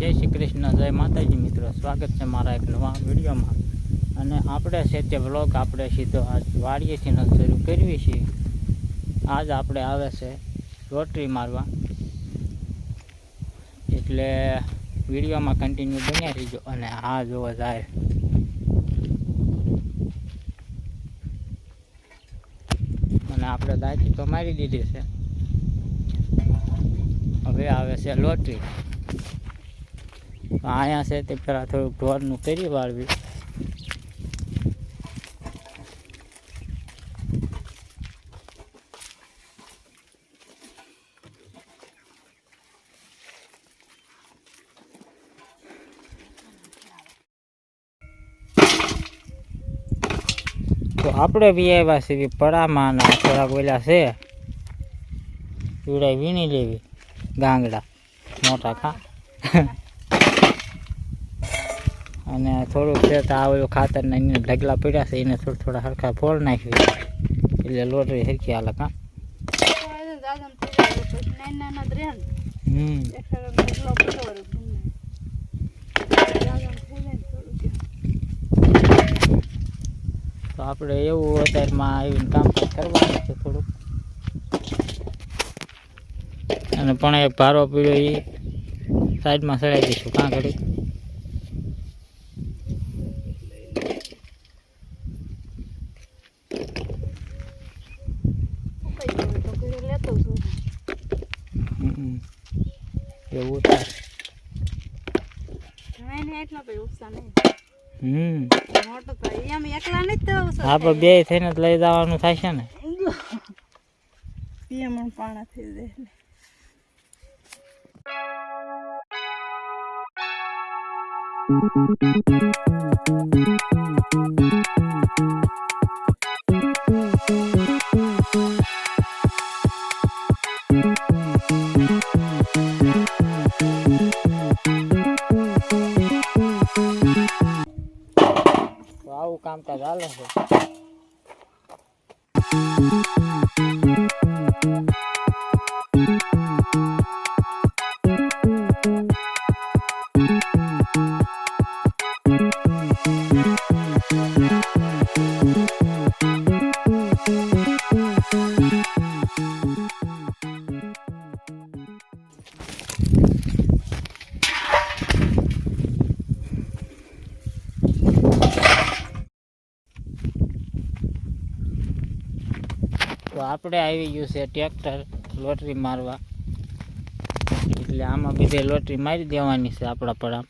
જય શ્રી કૃષ્ણ, જય માતાજી મિત્રો, સ્વાગત છે મારા એક નવા વિડીયોમાં. અને આપણે છે તે વ્લોગ આપણે સીધો આજ વાડીએથી શરૂ કરવી છીએ. આજ આપણે આવે છે લોટરી મારવા, એટલે વિડીયોમાં કન્ટિન્યુ બન્યા રહીજો. અને આ જોવા જાય અને આપણે દાયથી તો મારી દીધી છે. હવે આવે છે લોટરી. અહીંયા છે તે પેલા થોડુંક ઢોરનું કરી વાળવી. તો આપણે બી આવ્યા છીએ પડામાં, અને થોડાક ઓલા છે પીવડાઈ વીણી લેવી ગાંગડા મોટા ખા. અને થોડુંક છે તો આ ઓલું ખાતર ને ઢગલા પડ્યા છે એને થોડા હરખા ફોડ નાખ્યું એટલે લોટરી હરખી હાલે કાં. તો આપણે એવું અત્યારમાં આવીને કામ કરવાનું છે થોડુંક. અને પણ એક ભારો પીડ્યો એ સાઈડમાં ચડાવી દઈશું કાં ઘડી. એવું થાય. આપણે બે થઈને જ લઈ જવાનું થાય છે ને. પાણા થઈ જાય. તો આવું કામકાજ ચાલે છે. તો આપણે આવી ગયું છે ટ્રેક્ટર લોટરી મારવા, એટલે આમાં બધે લોટરી મારી દેવાની છે આપણા પડા.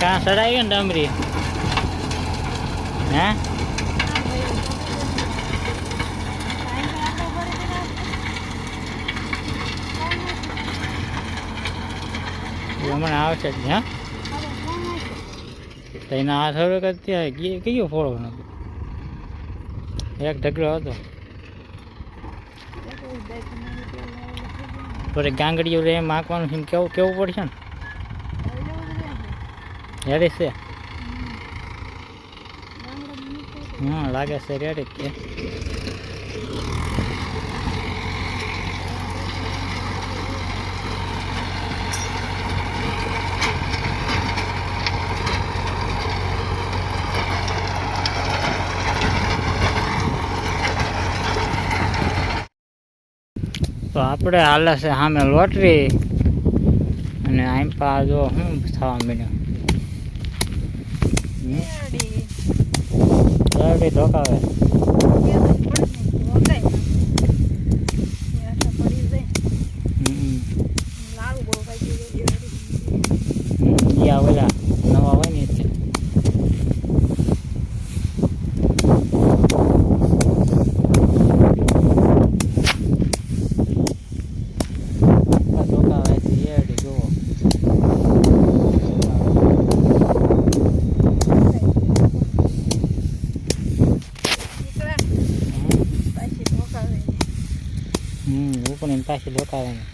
ક્યાં ચડાવી ને ડમરી હે? હમણાં આવશે જ. હા તો એના આ થોડોક અત્યારે કયો ફોડો નથી, એક ઢગલો હતો. પછી ગાંગડીઓ રે માખવાનું છે કેવું કેવું પડશે ને. રેડી છે? હા લાગે છે રેડી જ છે. તો આપણે હાલે છે સામે લોટરી, અને આમ પા જો શું થવા માંડ્યું. ધોકાવે ઓલા નવા હોય ને એટલે. ધોકાવે જોવો. ને પાછી ધોકાવાની.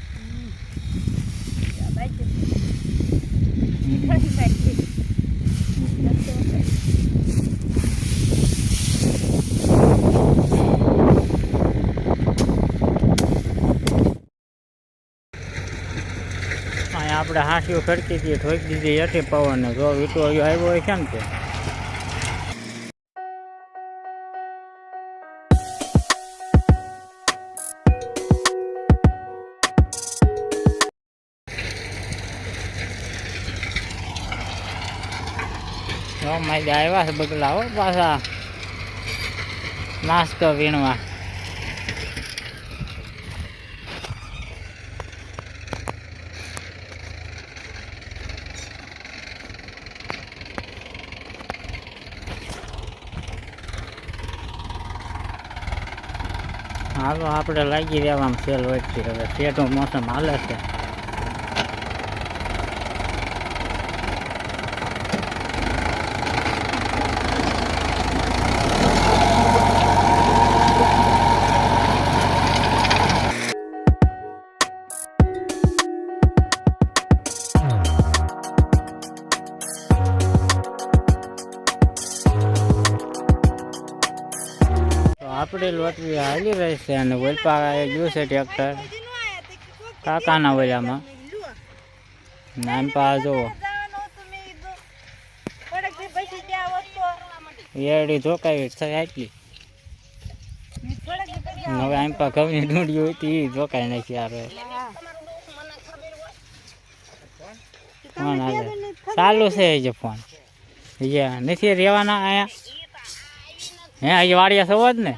આપણે હાંસીઓ ખડકી હતી ઠોકી દીધી હેઠી પવનને જો વીટો આવ્યો હોય છે ને તે મારી આવ્યા છે બગલા હો પાછા નાસ્તો વીણવા. હાલો આપણે લાગી રહેવામાં સેલ વધતી હવે શેઠનું મોસમ હાલે છે. આપણે લોટરી હાલી રહી છે અને ઓલપા ગયું છે ટ્રેક્ટર કાકાના ઓલામાં નાનપા જુઓ એડી ધોકાવી થાય આટલી હવે આમપા ઘઉંની ડુંડી હોય એ ધોકાઈ નાખી આવે ફોન હાલે ચાલુ છે જે ફોન નથી રહેવાના અહીંયા હે અહીં વાડિયા સવો જ ને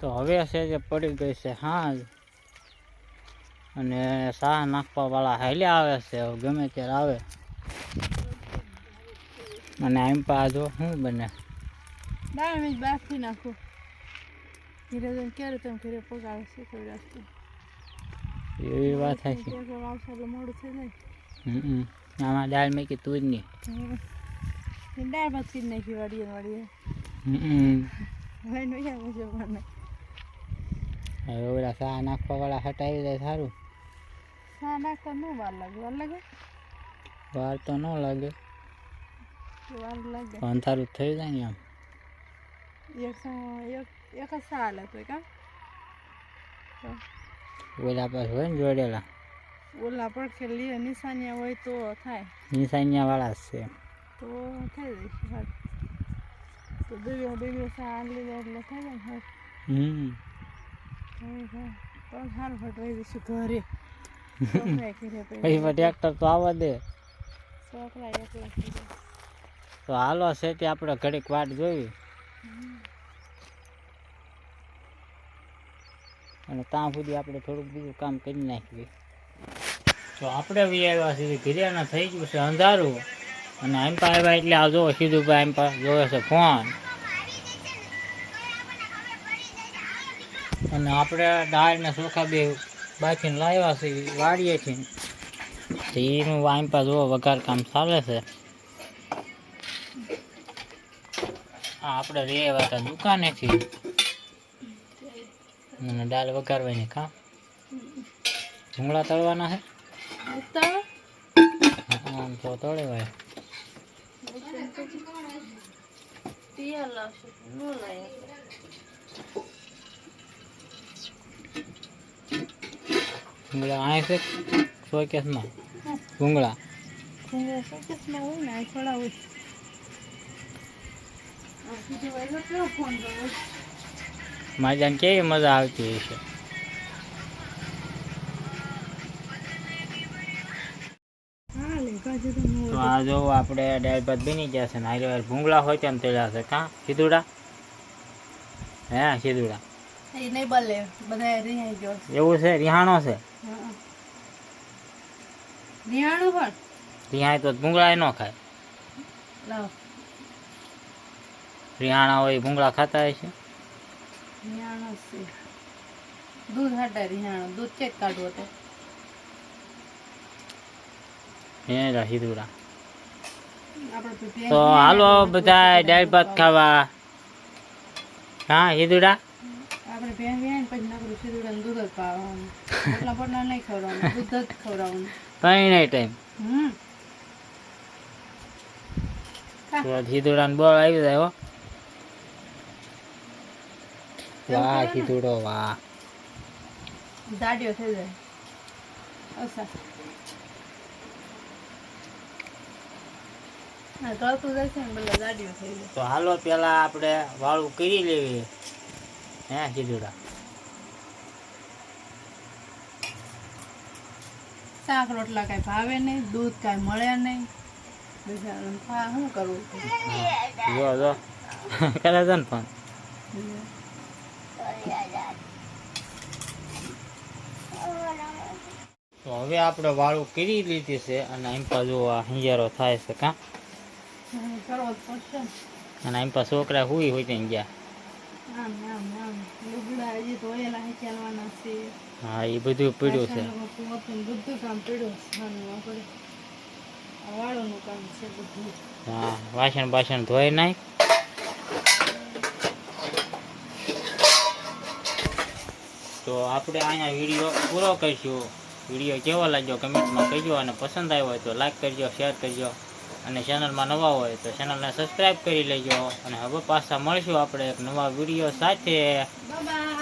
તો હવે છે જે પડી ગઈ છે હાજ અને શાહ નાખવા વાળા હાલ્યા આવે છે ગમે ત્યારે આવે અને એમ પા જો શું બને બાફી નાખો ક્યારે તમે ઘરે પગાડે છે એવી વાત થાય છે. મોડું થઈ આમાં દાળ મેકી તું જ નહીં દાળ ભાત કરી નાખી વાડીએ હવે ઓલા શાહ નાખવા વાળા હટાવી જાય સારું. શાહ નાખવા ન વાર લાગે વાર તો ન લાગે લાગે અંધારું થઈ જાય ને આમ એક જ શાહ હતો કામ ઓલા પાસે હોય ને જોડેલા ઓલા પડખે લીએ નિશાનિયા હોય તો થાય નિશાનિયા વાળા જ છે તો થઈ જાય તો દેવી શાહ લીધા એટલે થઈ જાય પણ સારું ફટવાઈ દઈશું ઘરે પછી ટ્રેક્ટર તો આવવા દે છોકરા એકલા તો હાલો છે તે આપણે ઘડીક વાટ જોઈ અને ત્યાં સુધી આપણે થોડુંક બીજું કામ કરી નાખીએ. તો આપણે બી આવ્યા સીધી ઘિરિયાના થઈ ગયું છે અંધારું અને આમપા આવ્યા એટલે આ જોવો સીધું ભાઈ આમપા જોવે છે ફોન અને આપણે દાળ ને ચોખા બે બાફીને લાવ્યા છે વાળીએ છીએ તો એનું આમપા જોવો વઘાર કામ ચાલે છે. આપણે રહ્યા હતા દુકાનેથી અને દાળ વઘારવાની કામ ભૂંગળા તળવાના છે આમ તો તળે ભાઈ ભૂંગળા આ છે શોકેસમાં ભૂંગળા માજાને કેવી મજા આવતી હશે. તો આ જો આપણે દાળ ભાત બની ગયા છે ને હારે ભૂંગળા હોય તેમ તેડા છે કાં સીધુડા હે સીધુડા નહીં બલે બધા રિહાઈ ગયો એવું છે રિહાણો છે રિહાણું પણ રિહાય તો ભૂંગળા ન ખાય લાવ રિહાણા હોય ભૂંગળા ખાતા હશે. રિહાણો છે દૂધ હાટા રિહાણો દૂધ ચેક કાઢવો તો હેરા હિદુડા. આપણે તો હાલો બધા દાળ ભાત ખાવા. હા હિદુડા. આપણે ભેણ વ્યાય પછી નકરું સીધું દૂધ જ પાવાનું પોટલા પોટલા નહીં ખવડાવવાનું દૂધ જ ખવડાવવાનું ત્રણેય ટાઈમ. તો હિદુડા ને બોલ આવી જાય હો. વાહ હિદુડો વાહ. જાડિયો થઈ જાય અસા હા કળતું જશે ને બધા જાડિયો થઈ જાય. તો હાલો પેલા આપણે વાળું કરી લેવી. હે હિદુડા. શાક રોટલા કાંઈ ભાવે નહીં દૂધ કાંઈ મળે નહીં બિચારાને શું કરવું જો જો કરે છે ને પણ. તો હવે આપણે વાળું કરી લીધી છે અને એમ પાછું આ હિંજારો થાય છે કાં. કરવો જ પડશે ને અને એમ પાછું છોકરા હુઈ હોય ત્યાં ગયા. આમ આમ આમ લુગડા હજી ધોયેલા ચાલવાના છે હા એ બધું પીડ્યું છે. બધું કામ પીડ્યું છે આપણે વાળોનું કામ છે બધું. હા વાસણ બાસણ ધોઈ નાખ. તો આપણે અહીંયા વિડીયો પૂરો કરીશું. વિડીયો કેવો લાગ્યો કમેન્ટમાં કહેજો અને પસંદ આવ્યો હોય તો લાઈક કરજો, શેર કરજો અને ચેનલમાં નવા હોય તો ચેનલને સબસ્ક્રાઈબ કરી લેજો. અને હવે પાછા મળશું આપણે એક નવા વિડીયો સાથે. બાય.